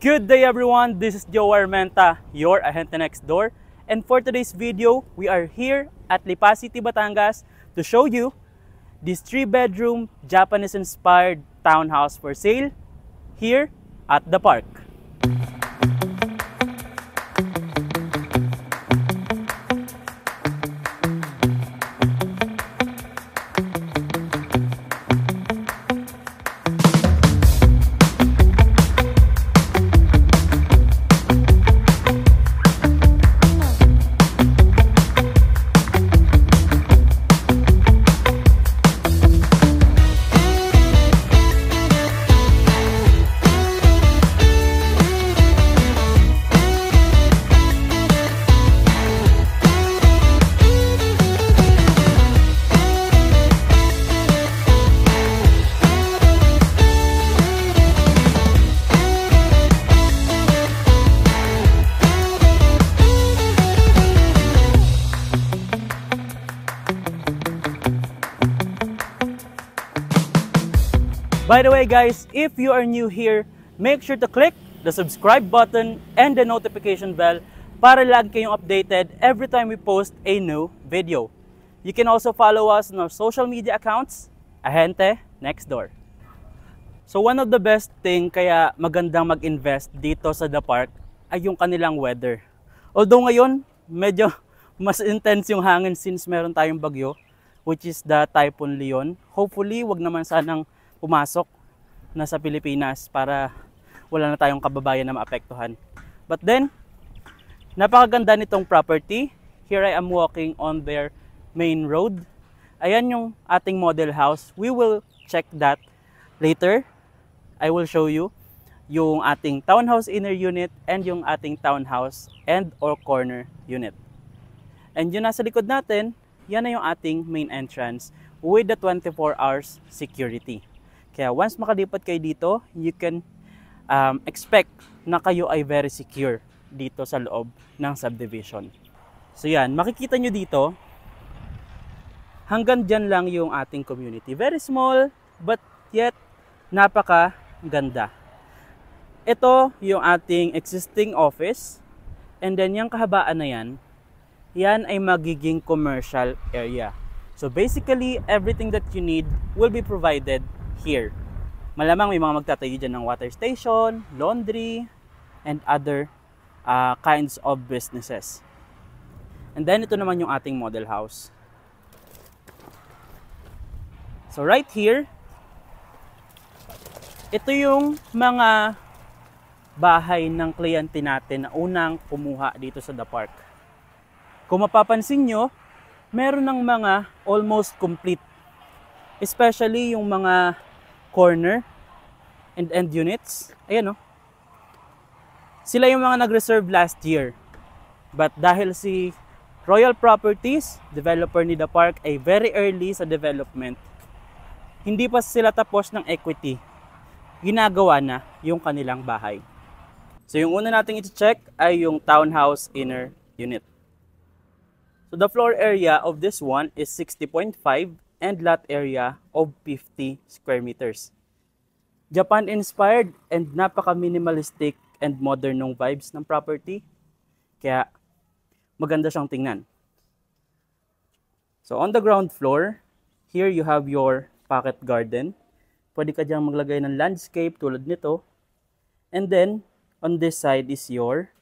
Good day everyone, this is Joe Armenta, your Ahente Next Door. And for today's video, we are here at Lipa City, Batangas to show you this 3-bedroom Japanese-inspired townhouse for sale here at the park. By the way guys, if you are new here, make sure to click the subscribe button and the notification bell para lagi kayong updated every time we post a new video. You can also follow us on our social media accounts, Ahente Next Door. So one of the best thing kaya magandang mag-invest dito sa The Park ay yung kanilang weather. Although ngayon, medyo mas intense yung hangin since meron tayong bagyo, which is the Typhoon Leon. Hopefully, wag naman sanang pumasok na sa Pilipinas para wala na tayong kababayan na maapektuhan. But then, napakaganda nitong property. Here I am walking on their main road. Ayan yung ating model house. We will check that later. I will show you yung ating townhouse inner unit and yung ating townhouse and or corner unit. And yung nasa likod natin, yan na yung ating main entrance with the 24 hours security. Kaya once makalipat kayo dito, you can expect na kayo ay very secure dito sa loob ng subdivision. So yan, makikita nyo dito, hanggang dyan lang yung ating community. Very small, but yet napaka ganda. Ito yung ating existing office, and then yung kahabaan na yan, yan ay magiging commercial area. So basically, everything that you need will be provided here. Malamang may mga magtatayo dyan ng water station, laundry, and other kinds of businesses. And then ito naman yung ating model house. So right here, ito yung mga bahay ng kliyente natin na unang kumuha dito sa The Park. Kung mapapansin nyo, meron ng mga almost complete. Especially yung mga corner and end units. Ayan o. Sila yung mga nag-reserve last year. But dahil si Royal Properties, developer ni The Park, ay very early sa development, hindi pa sila tapos ng equity. Ginagawa na yung kanilang bahay. So yung una nating i-check ay yung townhouse inner unit. So the floor area of this one is 60.5 and lot area of 50 square meters. Japan-inspired and napaka-minimalistic and modern ng vibes ng property. Kaya maganda siyang tingnan. So on the ground floor, here you have your pocket garden. Pwede ka diyang maglagay ng landscape tulad nito. And then, on this side is your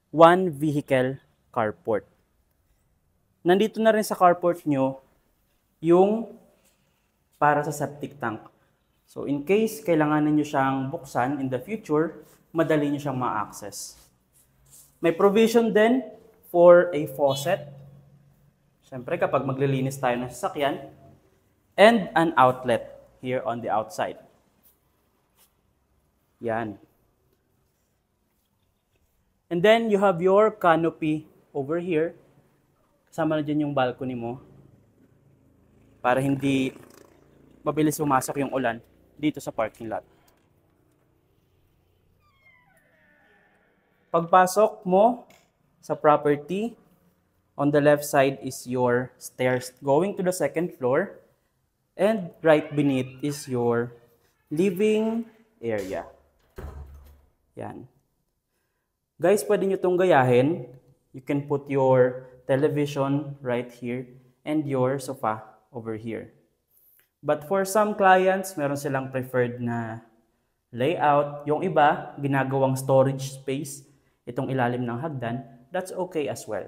one vehicle carport. Nandito na rin sa carport nyo yung para sa septic tank. So in case kailangan niyo siyang buksan in the future, madali niyo siyang ma-access. May provision din for a faucet. Siyempre kapag maglilinis tayo ng sasakyan. And an outlet here on the outside. Yan. And then you have your canopy over here. Kasama na dyan yung balcony mo. Para hindi mabilis pumasok yung ulan dito sa parking lot. Pagpasok mo sa property, on the left side is your stairs going to the second floor. And right beneath is your living area. Yan. Guys, pwede nyo itong gayahin. You can put your television right here and your sofa over here. But for some clients, meron silang preferred na layout. Yung iba, ginagawang storage space, itong ilalim ng hagdan, that's okay as well.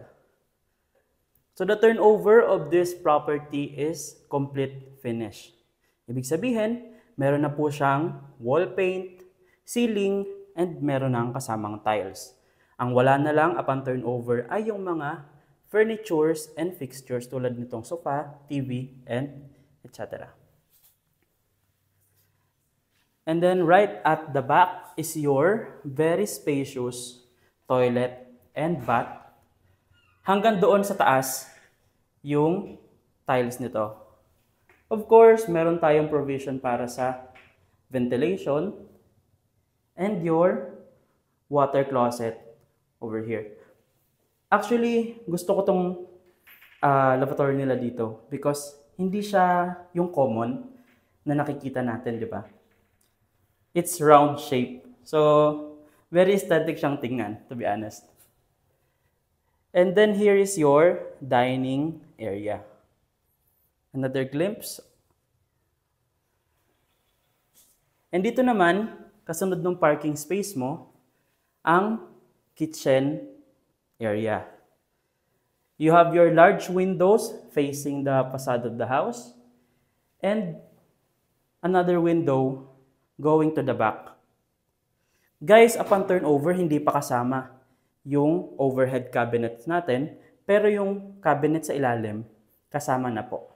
So the turnover of this property is complete finish. Ibig sabihin, meron na po siyang wall paint, ceiling, and meron ng kasamang tiles. Ang wala na lang upon turnover ay yung mga furnitures and fixtures tulad nitong sofa, TV, and etc. And then right at the back is your very spacious toilet and bath. Hanggang doon sa taas, yung tiles nito. Of course, meron tayong provision para sa ventilation and your water closet over here. Actually, gusto ko tong lavatory nila dito because hindi siya yung common na nakikita natin, di ba? It's round shape. So, very aesthetic siyang tingnan, to be honest. And then here is your dining area. Another glimpse. And dito naman, kasunod ng parking space mo, ang kitchen area. You have your large windows facing the facade of the house and another window going to the back. Guys, upon turnover, hindi pa kasama yung overhead cabinet natin, pero yung cabinet sa ilalim, kasama na po.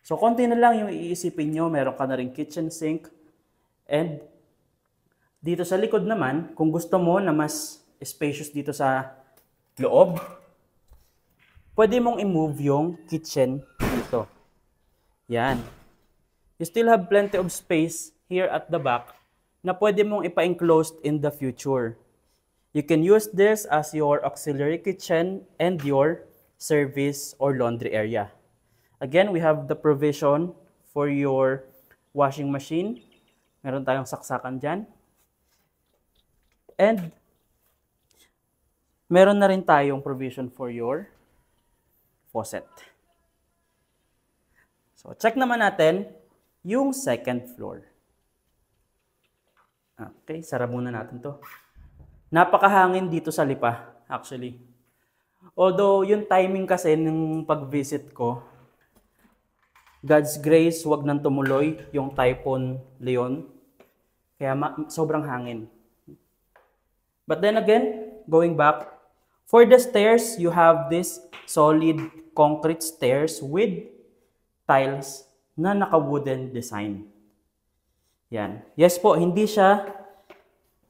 So, konti na lang yung iisipin nyo, meron ka na rin kitchen sink, and dito sa likod naman, kung gusto mo na mas spacious dito sa loob, pwede mong i-move yung kitchen dito. Yan. You still have plenty of space here at the back na pwede mong ipa-enclosed in the future. You can use this as your auxiliary kitchen and your service or laundry area. Again, we have the provision for your washing machine. Meron tayong saksakan dyan. And meron na rin tayong provision for your faucet. So, check naman natin yung second floor. Okay, sara muna natin to. Napakahangin dito sa Lipa, actually. Although, yung timing kasi ng pag-visit ko, God's grace, wag nang tumuloy yung Typhoon Leon. Kaya sobrang hangin. But then again, going back, for the stairs, you have this solid concrete stairs with tiles na naka-wooden design. Yan. Yes po, hindi siya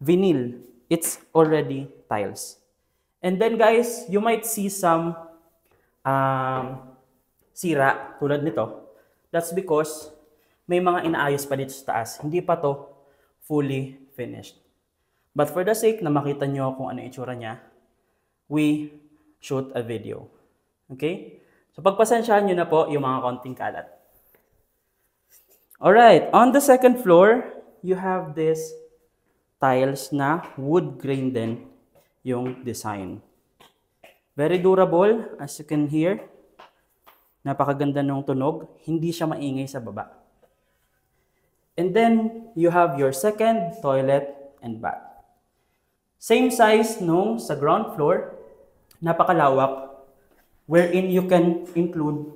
vinyl. It's already tiles. And then guys, you might see some sira tulad nito. That's because may mga inaayos pa dito sa taas. Hindi pa to fully finished. But for the sake na makita nyo kung ano itsura niya, we shoot a video. Okay? So pagpasensyahan nyo na po yung mga konting kalat. Alright, on the second floor, you have this tiles na wood grain din yung design. Very durable, as you can hear. Napakaganda ng tunog, hindi siya maingay sa baba. And then, you have your second toilet and bath. Same size nung sa ground floor, napakalawak, wherein you can include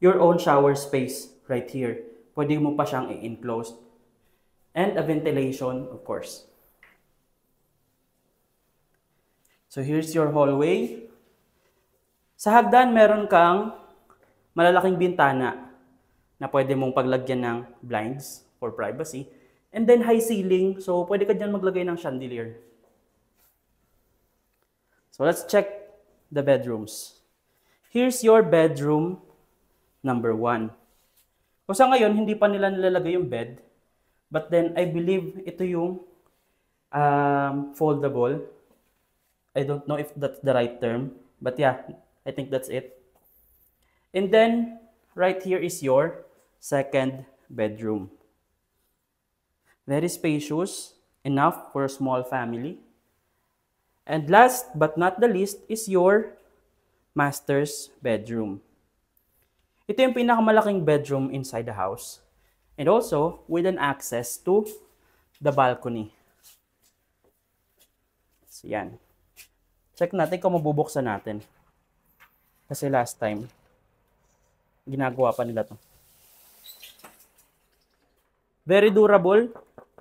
your own shower space right here. Pwede mo pa siyang i-enclose. And a ventilation, of course. So here's your hallway. Sa hagdan, meron kang malalaking bintana na pwede mong paglagyan ng blinds for privacy. And then high ceiling, so pwede ka dyan maglagay ng chandelier. So let's check the bedrooms. Here's your bedroom number 1. O sa ngayon, hindi pa nila nilalagay yung bed. But then, I believe ito yung foldable. I don't know if that's the right term. But yeah, I think that's it. And then, right here is your second bedroom. Very spacious, enough for a small family. And last but not the least is your master's bedroom. Ito yung pinakamalaking bedroom inside the house. And also with an access to the balcony. So yan. Check natin kung mabubuksan natin. Kasi last time, ginagawa pa nila to. Very durable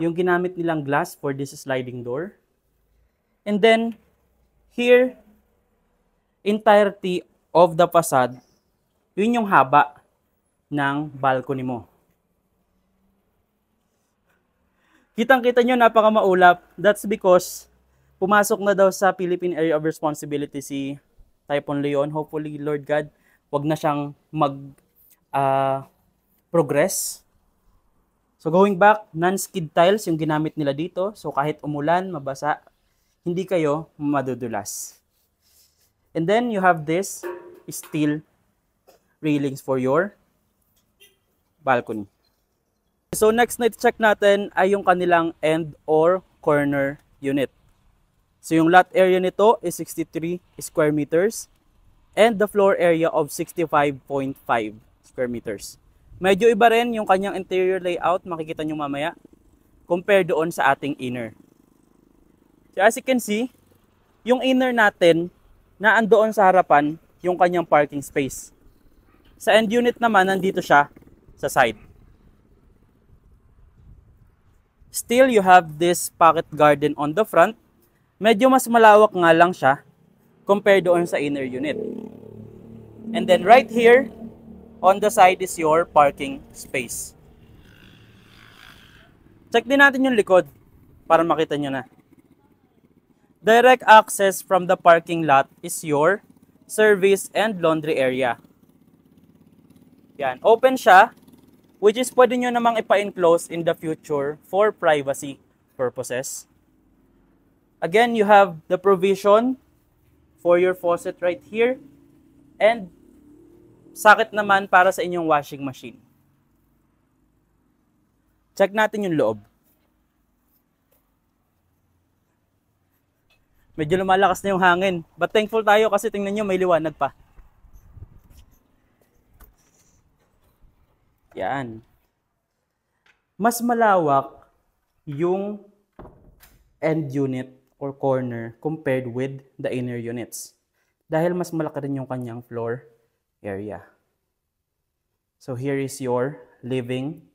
yung ginamit nilang glass for this sliding door. And then, here, entirety of the facade, yun yung haba ng balcony mo. Kitang-kita nyo, napakamaulap. That's because pumasok na daw sa Philippine Area of Responsibility si Typhoon Leon. Hopefully, Lord God, wag na siyang progress. So going back, non-skid tiles yung ginamit nila dito. So kahit umulan, mabasa, hindi kayo madudulas. And then you have this steel railings for your balcony. So next na check natin ay yung kanilang end or corner unit. So yung lot area nito is 63 square meters and the floor area of 65.5 square meters. Medyo iba rin yung kanyang interior layout, makikita nyo mamaya, compared doon sa ating inner. So as you can see, yung inner natin, na andoon sa harapan, yung kanyang parking space. Sa end unit naman, nandito siya sa side. Still, you have this pocket garden on the front. Medyo mas malawak nga lang siya, compared doon sa inner unit. And then right here, on the side is your parking space. Check din natin yung likod para makita nyo na. Direct access from the parking lot is your service and laundry area. Yan, open siya, which is pwede nyo namang ipa-enclose in the future for privacy purposes. Again, you have the provision for your faucet right here and socket naman para sa inyong washing machine. Check natin yung loob. Medyo lumalakas na yung hangin. But thankful tayo kasi tingnan nyo may liwanag pa. Yan. Mas malawak yung end unit or corner compared with the inner units. Dahil mas malaki rin yung kanyang floor area. So here is your living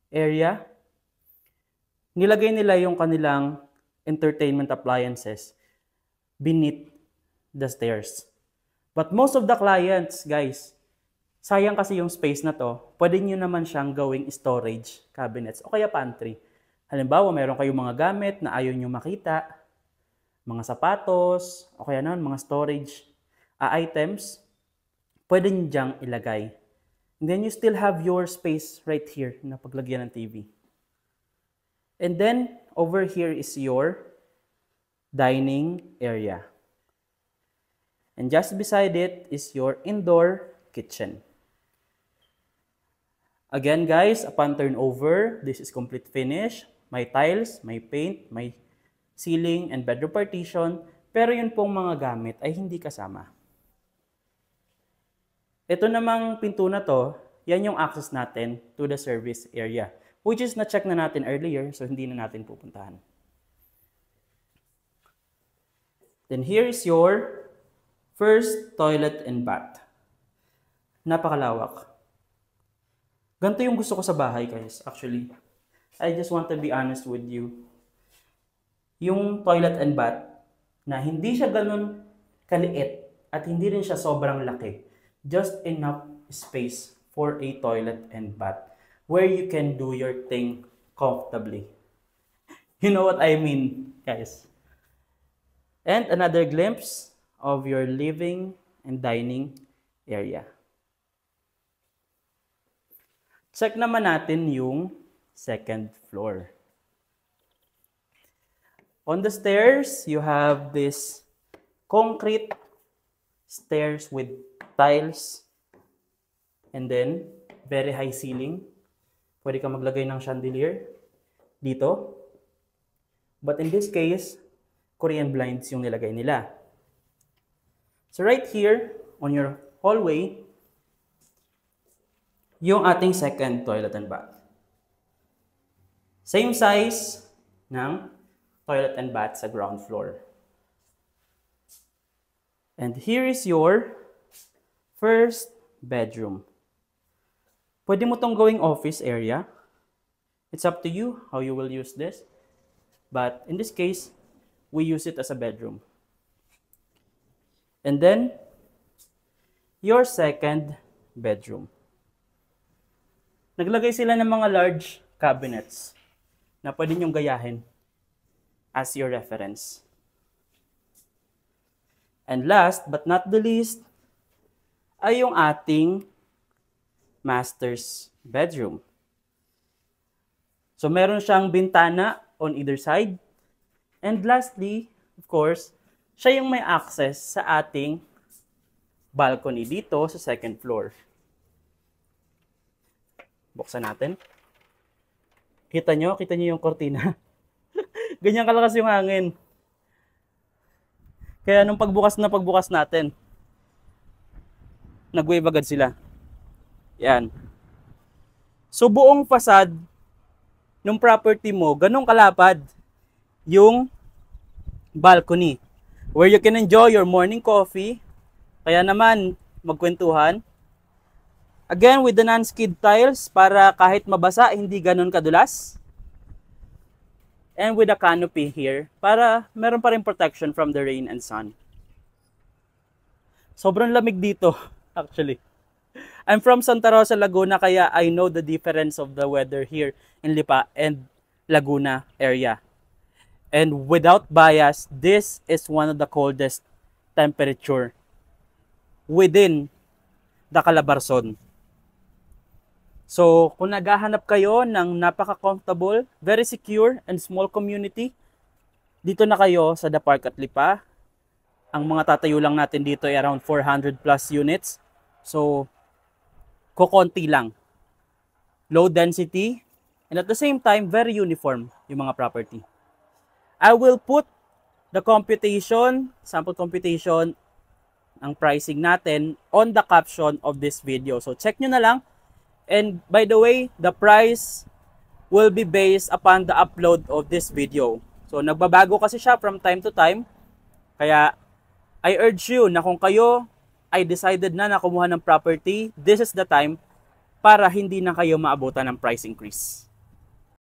area. Nilagay nila yung kanilang entertainment appliances beneath the stairs. But most of the clients, guys, sayang kasi yung space na to, pwede nyo naman siyang gawing storage cabinets o kaya pantry. Halimbawa, meron kayong mga gamit na ayaw nyo makita, mga sapatos, o kaya naman mga storage items, pwede nyo dyang ilagay. And then you still have your space right here na paglagyan ng TV. And then, over here is your dining area. And just beside it is your indoor kitchen. Again guys, upon turnover, this is complete finish. May tiles, may paint, may ceiling and bedroom partition. Pero yun pong mga gamit ay hindi kasama. Ito namang pinto na to, yan yung access natin to the service area. Which is na-check na natin earlier, so hindi na natin pupuntahan. Then here is your first toilet and bath. Napakalawak. Ganito yung gusto ko sa bahay, guys. Actually, I just want to be honest with you. Yung toilet and bath, na hindi siya ganun kaliit at hindi rin siya sobrang laki. Just enough space for a toilet and bath where you can do your thing comfortably. You know what I mean, guys? And another glimpse of your living and dining area. Check naman natin yung second floor. On the stairs, you have this concrete stairs with tiles and then very high ceiling. Pwede ka maglagay ng chandelier dito. But in this case, Korean blinds yung nilagay nila. So right here, on your hallway, yung ating second toilet and bath. Same size ng toilet and bath sa ground floor. And here is your first bedroom. Pwede mo tong gawing office area. It's up to you how you will use this. But in this case, we use it as a bedroom. And then, your second bedroom. Naglagay sila ng mga large cabinets na pwede nyong gayahin as your reference. And last but not the least, ay yung ating master's bedroom. So meron siyang bintana on either side. And lastly, of course, siya yung may access sa ating balcony dito sa second floor. Buksan natin. Kita nyo yung kortina. Ganyan kalakas yung hangin. Kaya nung pagbukas natin, nag-wave agad sila. Yan. So buong fasad ng property mo, ganun kalapad yung balcony. Where you can enjoy your morning coffee. Kaya naman, magkwentuhan. Again, with the non-skid tiles para kahit mabasa, hindi ganun kadulas. And with a canopy here para meron pa rin protection from the rain and sun. Sobrang lamig dito, actually. I'm from Santa Rosa, Laguna, kaya I know the difference of the weather here in Lipa and Laguna area. And without bias, this is one of the coldest temperature within the Calabarzon. So, kung naghahanap kayo ng napaka-comfortable, very secure, and small community, dito na kayo sa The Park at Lipa. Ang mga tatayo lang natin dito ay around 400 plus units. So, kukonti lang. Low density, and at the same time, very uniform yung mga property. I will put the computation, sample computation, ang pricing natin on the caption of this video. So, check nyo na lang. And by the way, the price will be based upon the upload of this video. So nagbabago kasi siya from time to time. Kaya I urge you na kung kayo ay decided na kumuha ng property, this is the time para hindi na kayo maabutan ng price increase.